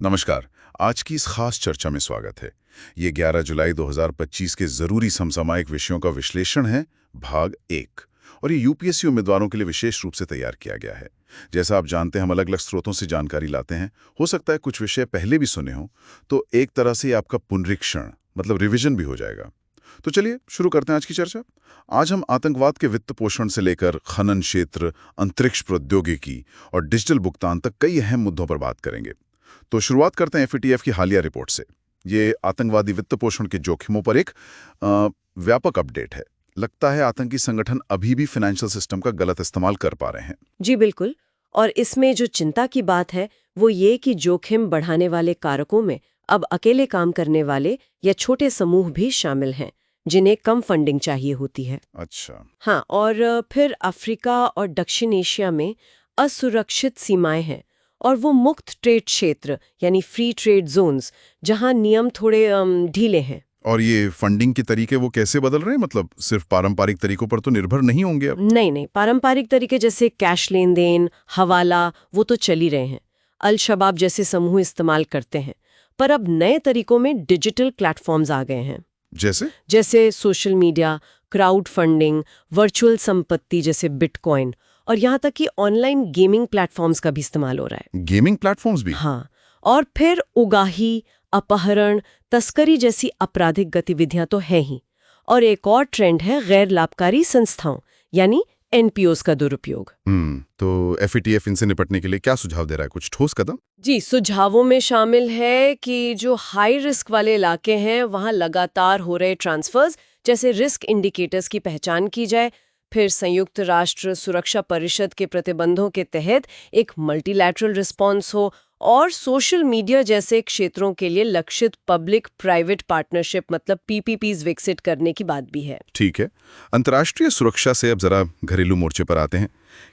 नमस्कार। आज की इस खास चर्चा में स्वागत है। ये 11 जुलाई 2025 के जरूरी समसामयिक विषयों का विश्लेषण है, भाग 1। और ये यूपीएससी उम्मीदवारों के लिए विशेष रूप से तैयार किया गया है। जैसा आप जानते हैं, हम अलग अलग स्रोतों से जानकारी लाते हैं। हो सकता है कुछ विषय पहले भी सुने हों, तो एक तरह से आपका पुनरीक्षण मतलब रिविजन भी हो जाएगा। तो चलिए शुरू करते हैं आज की चर्चा। आज हम आतंकवाद के वित्त पोषण से लेकर खनन क्षेत्र, अंतरिक्ष प्रौद्योगिकी और डिजिटल भुगतान तक कई अहम मुद्दों पर बात करेंगे। तो शुरुआत करते हैं एफएटीएफ की हालिया रिपोर्ट से। ये आतंकवादी वित्त पोषण के जोखिमों पर एक व्यापक अपडेट है। लगता है आतंकी संगठन अभी भी फाइनेंशियल सिस्टम का गलत इस्तेमाल कर पा रहे हैं। जी बिल्कुल। और इसमें जो चिंता की बात है वो ये कि जोखिम बढ़ाने वाले कारकों में अब अकेले काम करने वाले या छोटे समूह भी शामिल हैं, जिन्हें कम फंडिंग चाहिए होती है। अच्छा। हाँ, और फिर अफ्रीका और दक्षिण एशिया में असुरक्षित सीमाएं हैं और वो मुक्त ट्रेड क्षेत्र यानी फ्री ट्रेड जोन्स, जहां नियम थोड़े ढीले हैं। और ये फंडिंग के तरीके वो कैसे बदल रहे हैं? मतलब सिर्फ पारंपरिक तरीकों पर तो निर्भर नहीं होंगे अब? नहीं, पारंपरिक तरीके जैसे कैश लेन देन, हवाला, वो तो चल ही रहे हैं। अल शबाब जैसे समूह इस्तेमाल करते हैं, पर अब नए तरीकों में डिजिटल प्लेटफॉर्म्स आ गए हैं। जैसे social media, crowd funding, virtual संपत्ति जैसे बिटकॉइन, और यहाँ तक कि ऑनलाइन गेमिंग प्लेटफॉर्म्स का भी इस्तेमाल हो रहा है। गेमिंग प्लेटफॉर्म्स भी? हाँ, और फिर उगाही, अपहरण, तस्करी जैसी आपराधिक गतिविधियां तो है ही। और एक और ट्रेंड है गैर लाभकारी संस्थाओं यानी एनपीओस का दुरुपयोग। तो एफएटीएफ इनसे निपटने के लिए क्या सुझाव दे रहा है? कुछ ठोस कदम? जी, सुझावों में शामिल है कि जो हाई रिस्क वाले इलाके हैं वहां लगातार हो रहे ट्रांसफर्स जैसे रिस्क इंडिकेटर्स की पहचान की जाए, फिर संयुक्त राष्ट्र सुरक्षा परिषद के प्रतिबंधों के तहत एक मल्टीलैटरल रिस्पॉन्स हो, और सोशल मीडिया जैसे क्षेत्रों के लिए लक्षित पब्लिक प्राइवेट पार्टनरशिप मतलब पीपीपीज विकसित करने की बात भी है। ठीक है। अंतर्राष्ट्रीय सुरक्षा से अब जरा घरेलू मोर्चे पर आते हैं।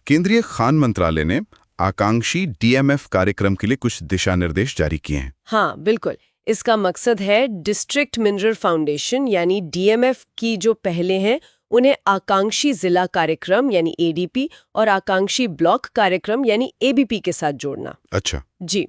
केंद्रीय खान मंत्रालय ने आकांक्षी डीएमएफ कार्यक्रम के लिए कुछ दिशा निर्देश जारी किए हैं। हाँ बिल्कुल। इसका मकसद है डिस्ट्रिक्ट मिनरल फाउंडेशन यानी डीएमएफ की जो पहले हैं उन्हें आकांक्षी जिला कार्यक्रम यानी एडीपी और आकांक्षी ब्लॉक कार्यक्रम यानी एबीपी के साथ जोड़ना। अच्छा जी,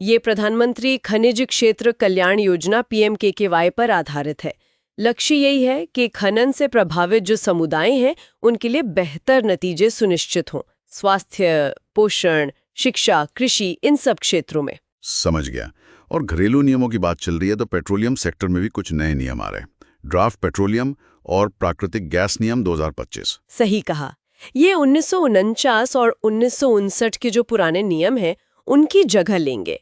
ये प्रधानमंत्री खनिज क्षेत्र कल्याण योजना पीएमकेकेवाई पर आधारित है। लक्ष्य यही है कि खनन से प्रभावित जो समुदाय हैं उनके लिए बेहतर नतीजे सुनिश्चित हों, स्वास्थ्य, पोषण, शिक्षा, कृषि, इन सब क्षेत्रों में। समझ गया। और घरेलू नियमों की बात चल रही है तो पेट्रोलियम सेक्टर में भी कुछ नए नियम आ रहे हैं। ड्राफ्ट पेट्रोलियम और प्राकृतिक गैस नियम 2025। सही कहा। ये 1949 और 1959 के जो पुराने नियम हैं उनकी जगह लेंगे।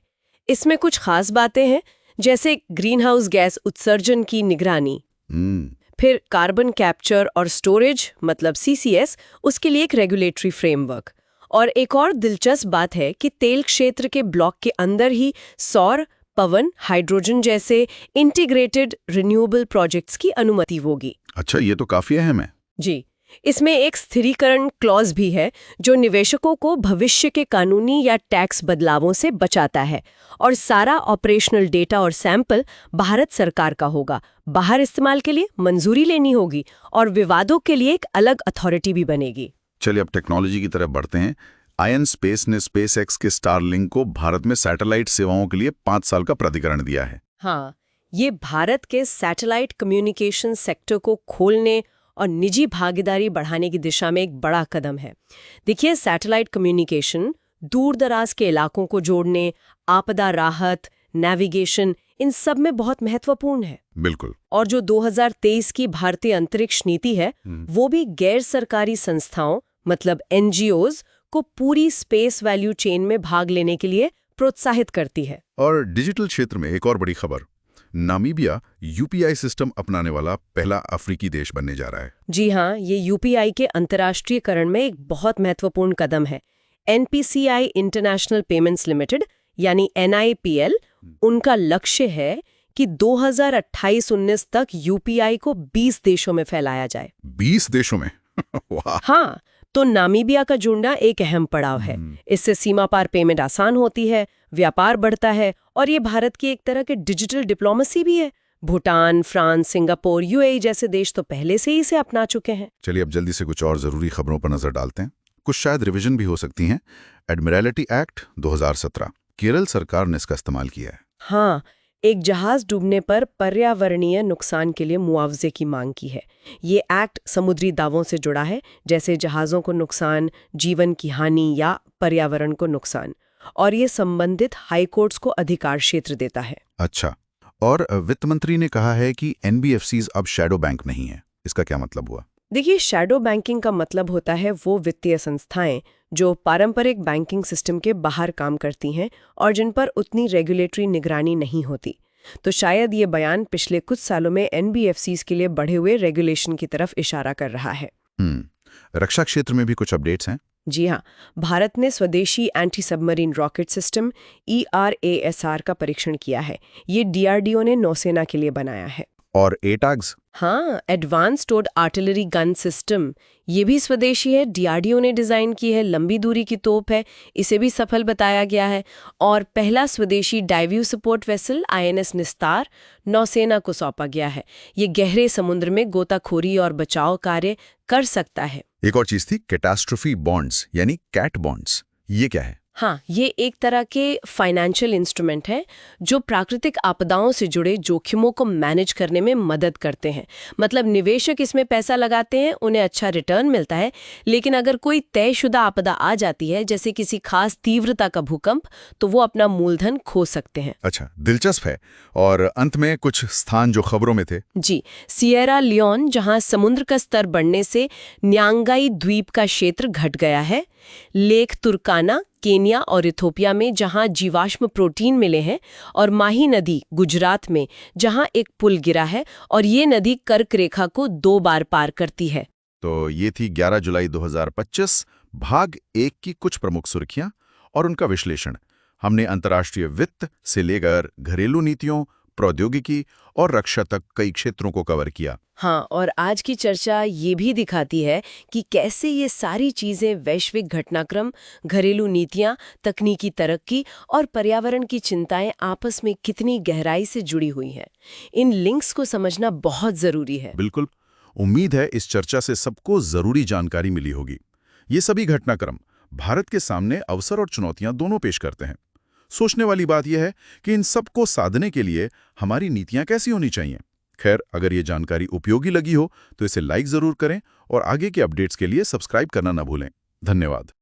इसमें कुछ खास बातें हैं, जैसे ग्रीन हाउस गैस उत्सर्जन की निगरानी, फिर कार्बन कैप्चर और स्टोरेज मतलब सीसीएस, उसके लिए एक रेगुलेटरी फ्रेमवर्क। और एक और दिलचस्प बात है कि तेल क्षेत्र के ब्लॉक के अंदर ही सौर, पवन, हाइड्रोजन जैसे इंटीग्रेटेड रिन्यूएबल प्रोजेक्ट्स की अनुमति होगी। अच्छा, ये तो काफी अहम है। जी, इसमें एक स्थिरीकरण क्लॉज भी है जो निवेशकों को भविष्य के कानूनी या टैक्स बदलावों से बचाता है, और सारा ऑपरेशनल डेटा और सैंपल भारत सरकार का होगा। बाहर इस्तेमाल के लिए मंजूरी लेनी होगी और विवादों के लिए एक अलग अथॉरिटी भी बनेगी। चलिए अब टेक्नोलॉजी की तरफ बढ़ते हैं। आयन स्पेस ने स्पेसएक्स के स्टारलिंक को भारत में सैटेलाइट सेवाओं के लिए 5 साल का प्राधिकरण दिया है। हाँ, ये भारत के सैटेलाइट कम्युनिकेशन सेक्टर को खोलने और निजी भागीदारी बढ़ाने की दिशा में एक बड़ा कदम है। देखिए, सैटेलाइट कम्युनिकेशन दूर दराज के इलाकों को जोड़ने, आपदा राहत, नेविगेशन, इन सब में बहुत महत्वपूर्ण है। बिल्कुल। और जो 2023 की भारतीय अंतरिक्ष नीति है वो भी गैर सरकारी संस्थाओं मतलब एनजीओज को पूरी स्पेस वैल्यू चेन में भाग लेने के लिए प्रोत्साहित करती है। और डिजिटल क्षेत्र में एक और बड़ी खबर, नामीबिया यूपीआई सिस्टम अपनाने वाला पहला अफ्रीकी देश बनने जा रहा है। जी हाँ, ये यूपीआई के अंतर्राष्ट्रीयकरण में एक बहुत महत्वपूर्ण कदम है। एनपीसीआई इंटरनेशनल पेमेंट्स लिमिटेड यानी एनआईपीएल, उनका लक्ष्य है कि 2028-19 तक यूपीआई को 20 देशों में फैलाया जाए। 20 देशों में? वाह। हाँ, तो नामीबिया का जुड़ना एक अहम पड़ाव है। इससे सीमा पार पेमेंट आसान होती है, व्यापार बढ़ता है, और ये भारत की एक तरह के डिजिटल डिप्लोमेसी भी है। भूटान, फ्रांस, सिंगापुर, यूएई जैसे देश तो पहले से ही इसे अपना चुके हैं। चलिए अब जल्दी से कुछ और जरूरी खबरों पर नजर डालते हैं। कुछ शायद रिवीजन भी हो सकती हैं। एडमिरल्टी एक्ट 2017, केरल सरकार ने इसका इस्तेमाल किया है। हाँ, एक जहाज डूबने पर पर्यावरणीय नुकसान के लिए मुआवजे की मांग की है। ये एक्ट समुद्री दावों से जुड़ा है, जैसे जहाज़ों को नुकसान, जीवन की हानि या पर्यावरण को नुकसान, और ये संबंधित हाई कोर्ट्स को अधिकार क्षेत्र देता है। अच्छा, और वित्त मंत्री ने कहा है कि एनबीएफसीज अब शैडो बैंक नहीं है। इसका क्या मतलब हुआ? देखिए, शैडो बैंकिंग का मतलब होता है वो वित्तीय संस्थाएं जो पारंपरिक बैंकिंग सिस्टम के बाहर काम करती हैं और जिन पर उतनी रेगुलेटरी निगरानी नहीं होती। तो शायद ये बयान पिछले कुछ सालों में एनबीएफसीज के लिए बढ़े हुए रेगुलेशन की तरफ इशारा कर रहा है। रक्षा क्षेत्र में भी कुछ अपडेट्स हैं? जी हाँ, भारत ने स्वदेशी anti submarine rocket system ERASR का परीक्षण किया है। ये DRDO ने नौसेना के लिए बनाया है। और एटैग्स? हाँ, advance towed artillery gun system, ये भी स्वदेशी है, DRDO ने डिजाइन की है, लंबी दूरी की तोप है, इसे भी सफल बताया गया है। और पहला स्वदेशी डाइव्यू सपोर्ट वेसल INS निस्तार नौसेना को सौंपा गया है। ये गहरे समुद्र में गोताखोरी और बचाव कार्य कर सकता है। एक और चीज थी, कैटास्ट्रोफी बॉन्ड्स यानी कैट बॉन्ड्स। ये क्या है? हाँ, ये एक तरह के फाइनेंशियल इंस्ट्रूमेंट हैं जो प्राकृतिक आपदाओं से जुड़े जोखिमों को मैनेज करने में मदद करते हैं। मतलब निवेशक इसमें पैसा लगाते हैं, उन्हें अच्छा रिटर्न मिलता है, लेकिन अगर कोई तयशुदा आपदा आ जाती है, जैसे किसी खास तीव्रता का भूकंप, तो वो अपना मूलधन खो सकते हैं। अच्छा, दिलचस्प है। और अंत में कुछ स्थान जो खबरों में थे। जी, सिएरा लियोन, जहां समुद्र का स्तर बढ़ने से न्यांगाई द्वीप का क्षेत्र घट गया है। लेक तुर्काना केन्या और इथोपिया में, जहां जीवाश्म प्रोटीन मिले हैं। और माही नदी गुजरात में, जहां एक पुल गिरा है और ये नदी कर्क रेखा को 2 बार पार करती है। तो ये थी 11 जुलाई 2025 भाग 1 की कुछ प्रमुख सुर्खियां और उनका विश्लेषण। हमने अंतर्राष्ट्रीय वित्त से लेकर घरेलू नीतियों, प्रौद्योगिकी और रक्षा तक कई क्षेत्रों को कवर किया। हाँ, और आज की चर्चा ये भी दिखाती है कि कैसे ये सारी चीजें वैश्विक घटनाक्रम, घरेलू नीतियां, तकनीकी तरक्की और पर्यावरण की चिंताएं आपस में कितनी गहराई से जुड़ी हुई हैं। इन लिंक्स को समझना बहुत जरूरी है। बिल्कुल। उम्मीद है इस चर्चा से सबको जरूरी जानकारी मिली होगी। ये सभी घटनाक्रम भारत के सामने अवसर और चुनौतियां दोनों पेश करते हैं। सोचने वाली बात यह है कि इन सबको साधने के लिए हमारी नीतियां कैसी होनी चाहिए। खैर, अगर ये जानकारी उपयोगी लगी हो तो इसे लाइक जरूर करें और आगे के अपडेट्स के लिए सब्सक्राइब करना न भूलें। धन्यवाद।